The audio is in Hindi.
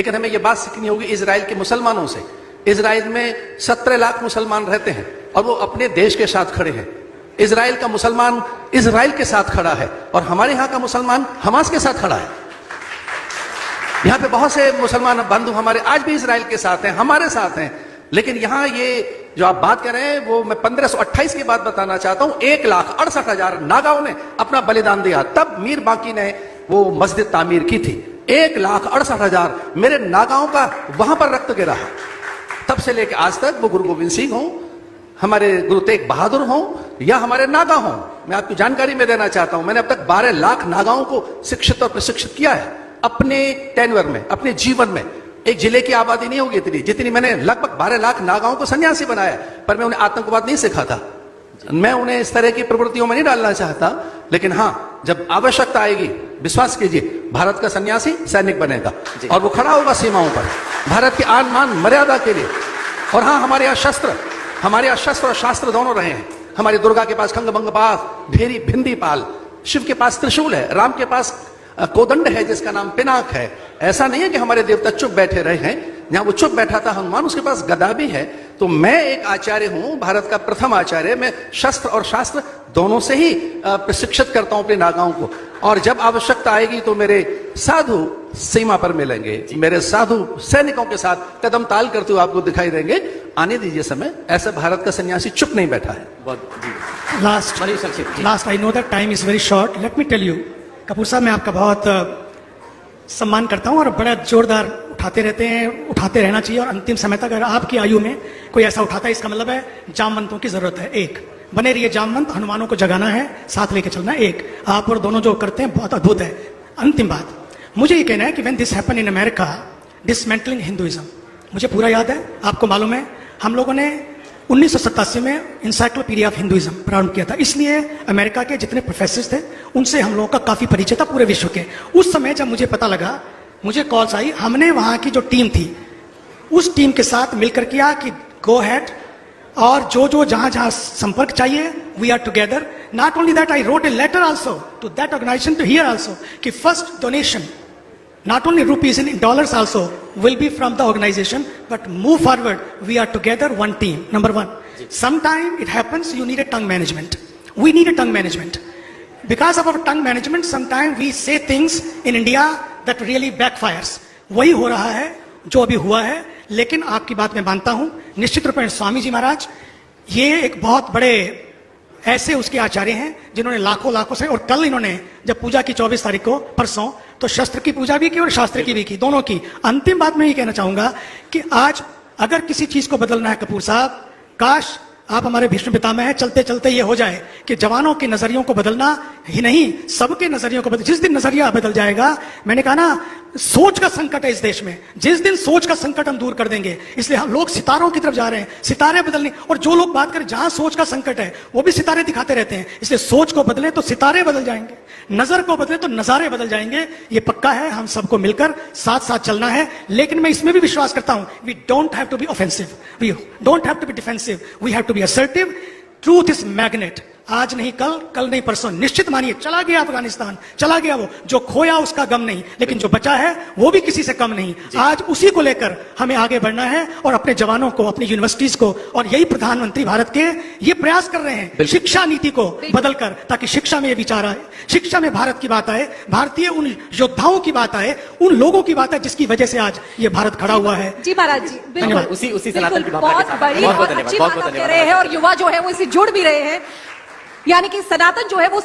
लेकिन हमें यह बात सीखनी होगी इजराइल के मुसलमानों से। इजराइल में 17 लाख मुसलमान रहते हैं और वो अपने देश के साथ खड़े हैं। इजराइल का मुसलमान इजराइल के साथ खड़ा है और हमारे यहां का मुसलमान हमास के साथ खड़ा है। यहां पे बहुत से मुसलमान बंधु हमारे आज भी इजराइल के साथ हैं, हमारे साथ हैं। लेकिन यहां ये जो आप बात कर रहे हैं वो मैं 1528 की बात बताना चाहता हूं। 1,68,000 नागाओं ने अपना बलिदान दिया, तब मीर बाकी ने वो मस्जिद तामीर की थी। 1,68,000 मेरे नागाओं का वहां पर रक्त गिरा है। तब से लेकर आज तक, वो गुरु गोविंद सिंह हो, हमारे गुरु तेग बहादुर हो या हमारे नागा हो, मैं आपकी जानकारी में देना चाहता हूं, मैंने अब तक 12 लाख नागाओं को शिक्षित और प्रशिक्षित किया है अपने टेन्योर में, अपने जीवन में। एक जिले की आबादी नहीं होगी इतनी जितनी मैंने लगभग 12 लाख नागाओं को सन्यासी बनाया। पर मैं उन्हें आतंकवाद नहीं सिखाता, मैं उन्हें इस तरह की प्रवृत्तियों में नहीं डालना चाहता। लेकिन हां, जब आवश्यकता आएगी, विश्वास कीजिए, भारत का सन्यासी सैनिक बनेगा और वो खड़ा होगा सीमाओं पर भारत के आन मान मर्यादा के लिए। और हां, हमारे यहाँ शस्त्र और शास्त्र दोनों रहे हैं। हमारी दुर्गा के पास खंग भंग पास भेरी भिंदी पाल, शिव के पास त्रिशूल है, राम के पास कोदंड है जिसका नाम पिनाक है। ऐसा नहीं है कि हमारे देवता चुप बैठे रहे हैं, जहां वो चुप बैठा था हनुमान, उसके पास गदा भी है। तो मैं एक आचार्य हूं, भारत का प्रथम आचार्य। मैं शस्त्र और शास्त्र दोनों से ही प्रशिक्षित करता हूं अपने नागाओं को। और जब आवश्यकता आएगी तो मेरे साधु सीमा पर मिलेंगे, मेरे साधु सैनिकों के साथ कदम ताल करते हुए आपको दिखाई देंगे। आने दीजिए समय, ऐसा भारत का सन्यासी चुप नहीं बैठा है। Last I know that time is very short, let me tell you. Kapoor साहब, मैं आपका बहुत सम्मान करता हूं और बड़ा जोरदार उठाते रहते हैं, उठाते रहना चाहिए। और अंतिम समय तक अगर आपकी आयु में कोई ऐसा उठाता है, इसका मतलब है जामवंतों की जरूरत है। एक बने रहिए जामवंत, हनुमानों को जगाना है, साथ लेके चलना है। एक आप और दोनों जो करते हैं बहुत अद्भुत है। अंतिम बात मुझे ये कहना है कि when this happen in America, dismantling Hinduism, मुझे पूरा याद है, आपको मालूम है, हम लोगों ने 1987 में इंसाइक्लोपीडिया ऑफ हिंदुइज्म प्रारंभ किया था। इसलिए अमेरिका के जितने प्रोफेसर थे उनसे हम लोगों का काफी परिचय था पूरे विश्व के। उस समय जब मुझे पता लगा, मुझे कॉल्स आई, हमने वहां की जो टीम थी उस टीम के साथ मिलकर किया कि गो हैड, और जो जो जहां जहां संपर्क चाहिए, we are together. Not only that, I wrote a letter also to that organisation to here also कि first donation, not only rupees, in dollars also, will be from the organization, but move forward, we are together, one team. Number one. Sometime it happens you need a tongue management. We need a tongue management. Because of our tongue management, sometimes we say things in India that really backfires. वही हो रहा है जो अभी हुआ है। लेकिन आपकी बात मैं मानता हूं, निश्चित रूप में स्वामी जी महाराज ये एक बहुत बड़े ऐसे उसके आचार्य हैं जिन्होंने लाखों से, और कल इन्होंने जब पूजा की 24 तारीख को, परसों, तो शस्त्र की पूजा भी की और शास्त्र की भी की, दोनों की। अंतिम बात मैं ये कहना चाहूंगा कि आज अगर किसी चीज को बदलना है कपूर साहब, काश आप हमारे भीष्म पितामह हैं, चलते चलते ये हो जाए कि जवानों के नजरियों को बदलना ही नहीं, सबके नजरियों को बदल। जिस दिन नजरिया बदल जाएगा, मैंने कहा ना, सोच का संकट है इस देश में, जिस दिन सोच का संकट हम दूर कर देंगे, इसलिए हम लोग सितारों की तरफ जा रहे हैं, सितारे बदलने। और जो लोग बात करें जहां सोच का संकट है वो भी सितारे दिखाते रहते हैं। इसलिए सोच को बदले तो सितारे बदल जाएंगे, नजर को बदले तो नजारे बदल जाएंगे। ये पक्का है, हम सबको मिलकर साथ साथ चलना है। लेकिन मैं इसमें भी विश्वास करता हूं, we don't have to be offensive, we don't have to be defensive, we have to be assertive. Truth is magnet, आज नहीं कल, कल नहीं परसों, निश्चित मानिए चला गया अफगानिस्तान, चला गया वो, जो खोया उसका गम नहीं, लेकिन जो बचा है वो भी किसी से कम नहीं। आज उसी को लेकर हमें आगे बढ़ना है और अपने जवानों को, अपनी यूनिवर्सिटीज को, और यही प्रधानमंत्री भारत के ये प्रयास कर रहे हैं शिक्षा नीति को बदलकर, ताकि शिक्षा में ये विचार आए, शिक्षा में भारत की बात आए, भारतीय उन योद्धाओं की बात आए, उन लोगों की बात है जिसकी वजह से आज ये भारत खड़ा हुआ है। जी महाराज जी, बिल्कुल उसी सनातन की भावना के साथ बड़ी और अच्छी बात कह रहे हैं और युवा जो है वो इससे जुड़ भी रहे हैं। यानी कि सनातन जो है वो